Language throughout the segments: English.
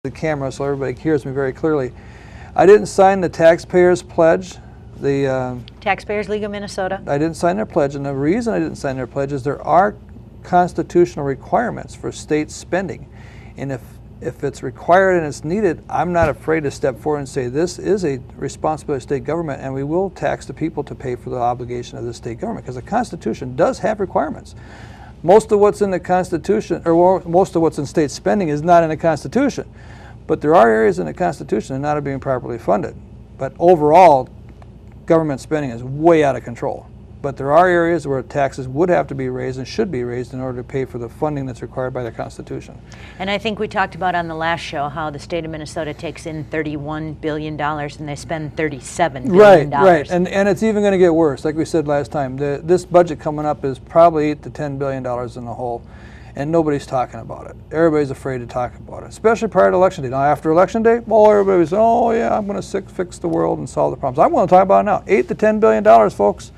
the camera so everybody hears me very clearly. I didn't sign the Taxpayers Pledge. The Taxpayers League of Minnesota. I didn't sign their pledge, and the reason I didn't sign their pledge is there are constitutional requirements for state spending, and if it's required and it's needed, I'm not afraid to step forward and say this is a responsibility of state government, and we will tax the people to pay for the obligation of the state government, because the Constitution does have requirements. Most of what's in the Constitution, or most of what's in state spending, is not in the Constitution, but there are areas in the Constitution that are not being properly funded. But overall, government spending is way out of control. But there are areas where taxes would have to be raised and should be raised in order to pay for the funding that's required by the Constitution. And I think we talked about on the last show how the state of Minnesota takes in $31 billion and they spend $37 billion. Right. And it's even going to get worse. Like we said last time, this budget coming up is probably $8 to $10 billion in the hole, and nobody's talking about it. Everybody's afraid to talk about it, especially prior to Election Day. Now, after Election Day, well, everybody's, oh yeah, I'm going to fix the world and solve the problems. I'm going to talk about it now. $8 to $10 billion, folks.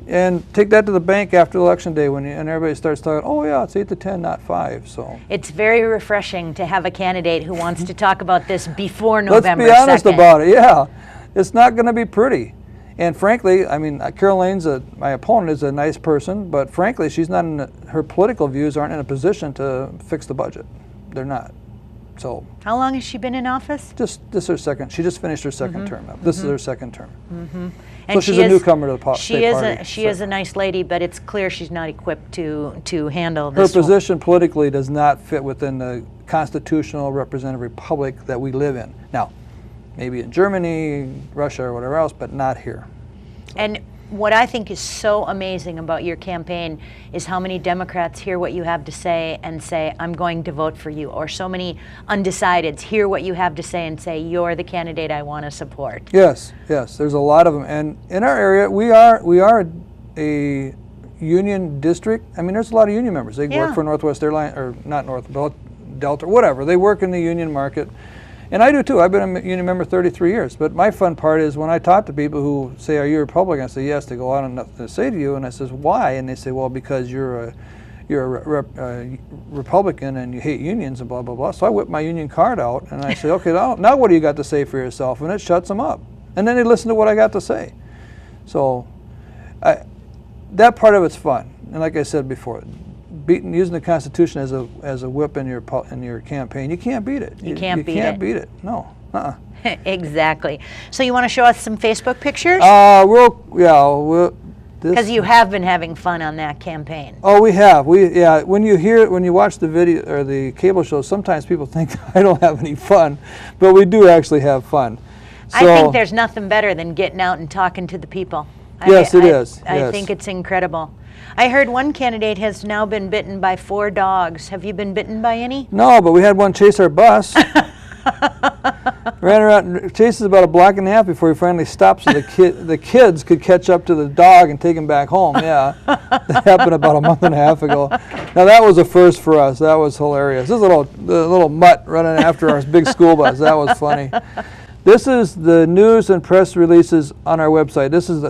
And take that to the bank after Election Day and everybody starts talking, oh yeah, it's 8 to 10, not 5. So it's very refreshing to have a candidate who wants to talk about this before November 2nd. Let's be honest about it, yeah. It's not going to be pretty. And frankly, I mean, Carol Lane's my opponent is a nice person, but frankly, she's not her political views aren't in a position to fix the budget. They're not. So how long has she been in office? This is her second. She just finished her second term. This is her second term. And so she's a newcomer to the state party. She is a nice lady, but it's clear she's not equipped to handle this. Her position politically does not fit within the constitutional representative republic that we live in. Now, maybe in Germany, Russia, or whatever else, but not here. And what I think is so amazing about your campaign is how many Democrats hear what you have to say and say, I'm going to vote for you. Or so many undecideds hear what you have to say and say, you're the candidate I want to support. Yes, there's a lot of them. And in our area, we are a union district. I mean, there's a lot of union members. They work for Northwest Airlines, or not North, Delta, whatever. They work in the union market. And I do too. I've been a union member 33 years. But my fun part is when I talk to people who say, are you a Republican? I say, yes. They go, I don't have nothing to say to you. And I says, why? And they say, well, because you're a Republican and you hate unions and blah, blah, blah. So I whip my union card out and I say, okay, now what do you got to say for yourself? And it shuts them up. And then they listen to what I got to say. So that part of it's fun. And like I said before, using the Constitution as a whip in your campaign, you can't beat it. You can't beat it. No. Exactly. So you want to show us some Facebook pictures? Because you have been having fun on that campaign. Oh, we have. When you watch the video or the cable show, sometimes people think I don't have any fun, but we do actually have fun. So, I think there's nothing better than getting out and talking to the people. Yes, it is. I think it's incredible. I heard one candidate has now been bitten by 4 dogs. Have you been bitten by any? No, but we had one chase our bus. Ran around, chases about a block and a half before he finally stopped so the kids could catch up to the dog and take him back home. Yeah, that happened about a month and a half ago. Now that was a first for us. That was hilarious. This little mutt running after our big school bus. That was funny. This is the news and press releases on our website. This is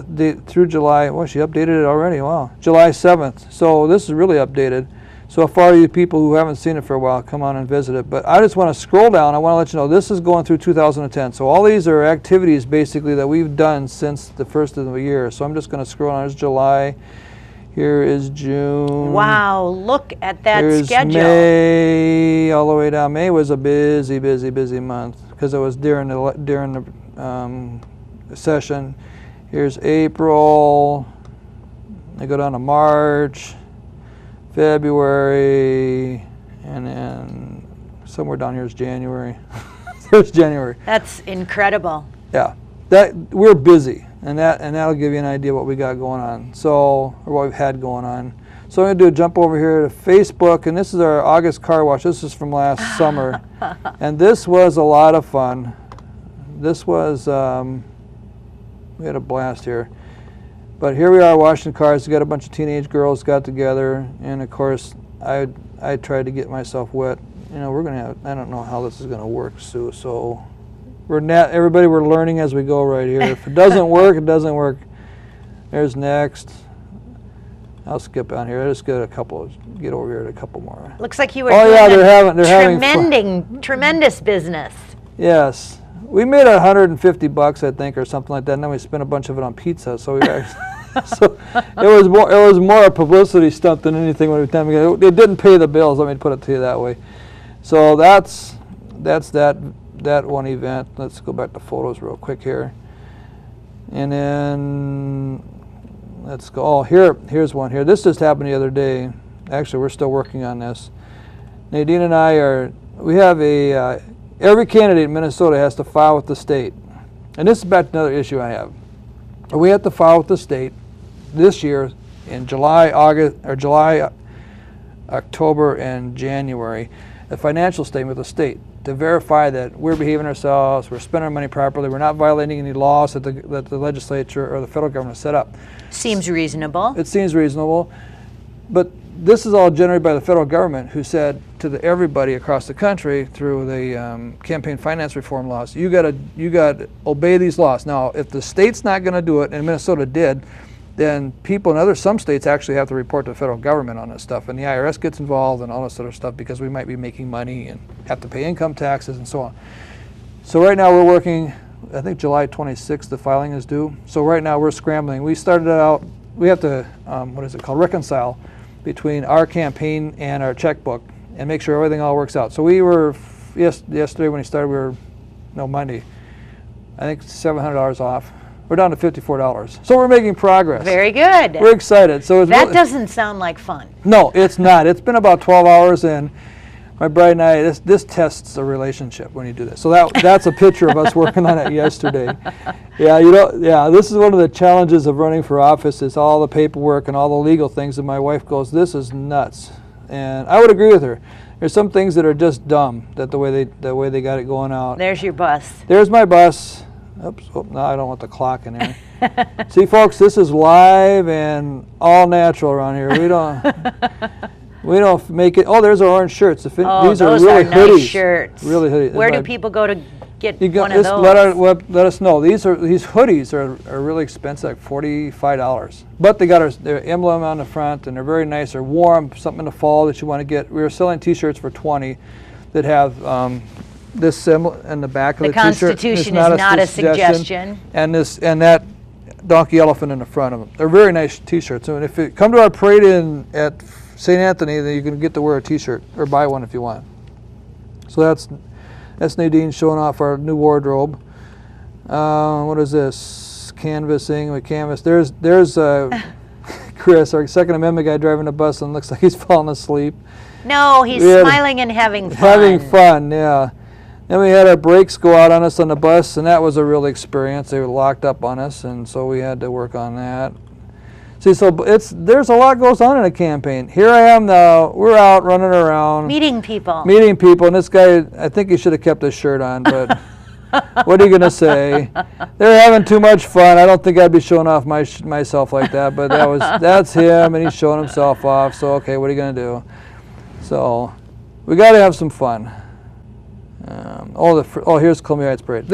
through July. Well, she updated it already. Wow, July 7th. So this is really updated. So for all you people who haven't seen it for a while, come on and visit it. But I just want to scroll down. I want to let you know this is going through 2010. So all these are activities basically that we've done since the first of the year. So I'm just going to scroll down. There's July. Here is June. Wow, look at that schedule. Here's May, all the way down. May was a busy, busy, busy month because it was during the session. Here's April. I go down to March, February, and then somewhere down here is January. There's January. That's incredible. Yeah, we're busy. And that'll give you an idea what we got going on, or what we've had going on. So I'm going to jump over here to Facebook, and this is our August car wash. This is from last summer, and this was a lot of fun. This was, we had a blast here. But here we are washing cars. We got a bunch of teenage girls got together, and of course I tried to get myself wet. You know, I don't know how this is going to work, Sue, so. Everybody, we're learning as we go right here. If it doesn't work, it doesn't work. There's next. I'll skip on here. I just get get over here to a couple more. Looks like you were Oh yeah, doing they're having fun. tremendous business. Yes, we made $150, I think, or something like that. And then we spent a bunch of it on pizza. So we so it was more a publicity stunt than anything. It didn't pay the bills. Let me put it to you that way. So that's that one event. Let's go back to photos real quick here, and then let's go. Oh, here's one here. This just happened the other day. Actually, we're still working on this. Nadine and we have every candidate in Minnesota has to file with the state. And this is back to another issue I have. We have to file with the state this year in July, October, and January, a financial statement with the state to verify that we're behaving ourselves, we're spending our money properly, we're not violating any laws that the legislature or the federal government set up. Seems reasonable. It seems reasonable, but this is all generated by the federal government, who said to everybody across the country through the campaign finance reform laws, you got to obey these laws. Now, if the state's not going to do it, and Minnesota did, then people in some states actually have to report to the federal government on this stuff, and the IRS gets involved and all this other stuff because we might be making money and have to pay income taxes and so on. So right now we're working. I think July 26th the filing is due. So right now we're scrambling. We started out. We have to reconcile between our campaign and our checkbook and make sure everything all works out. So we were yesterday when we started. Monday. I think $700 off. We're down to $54. So we're making progress. Very good. We're excited. So that doesn't sound like fun. No, it's not. It's been about 12 hours, and my bride and I, this tests a relationship when you do this. So that's a picture of us working on it yesterday. Yeah, this is one of the challenges of running for office, is all the paperwork and all the legal things. And my wife goes, "This is nuts," and I would agree with her. There's some things that are just dumb, that the way they got it going out. There's your bus. There's my bus. Oops, no, I don't want the clock in there. See, folks, this is live and all natural around here. We don't make it. Oh, there's our orange shirts. These those are really nice hoodies. shirts. Really hoodies. Where do people go to get one of those? Let us know. These hoodies are really expensive, like $45. But they got their emblem on the front, and they're very nice. They're warm, something in the fall that you want to get. We were selling T-shirts for $20 that have this symbol in the back of the T-shirt. The Constitution is not a suggestion. And that donkey elephant in the front of them. They're very nice T-shirts. And if you come to our parade at St. Anthony, then you can get to wear a T-shirt or buy one if you want. So that's Nadine showing off our new wardrobe. What is this? Canvassing. We canvass. There's Chris, our Second Amendment guy, driving the bus, and looks like he's falling asleep. No, he's smiling and having fun. Having fun, yeah. Then we had our brakes go out on us on the bus, and that was a real experience. They were locked up on us, and so we had to work on that. See, so there's a lot goes on in a campaign. Here I am now. We're out running around. Meeting people, and this guy, I think he should have kept his shirt on, but what are you going to say? They're having too much fun. I don't think I'd be showing off myself like that, but that's him, and he's showing himself off, so okay, what are you going to do? So we got to have some fun. Here's Columbia Heights Parade.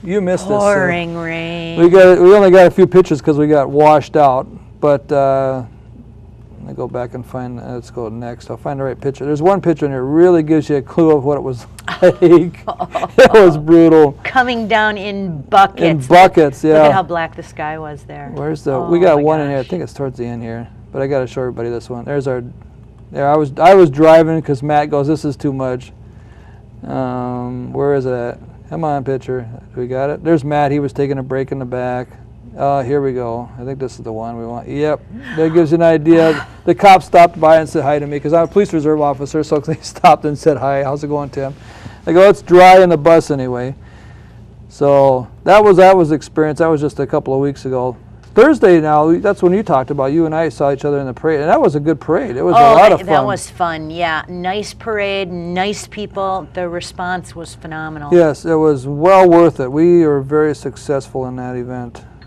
You missed this. Pouring rain. We only got a few pictures because we got washed out. But let me go back and find. Let's go next. I'll find the right picture. There's one picture in here that really gives you a clue of what it was like. It was brutal. Coming down in buckets. In buckets, yeah. Look at how black the sky was there. Where's the? We got one in here. I think it's towards the end here. But I got to show everybody this one. There's our. There, I was driving because Matt goes, "This is too much." Where is it at? Come on, picture. We got it. There's Matt. He was taking a break in the back. Here we go. I think this is the one we want. Yep. That gives you an idea. The cop stopped by and said hi to me because I'm a police reserve officer, so they stopped and said hi. How's it going, Tim? I go, it's dry in the bus anyway. So that was experience. That was just a couple of weeks ago. Thursday now, that's when you talked about, you and I saw each other in the parade, and that was a good parade. It was a lot of fun. That was fun, yeah. Nice parade, nice people. The response was phenomenal. Yes, it was well worth it. We were very successful in that event.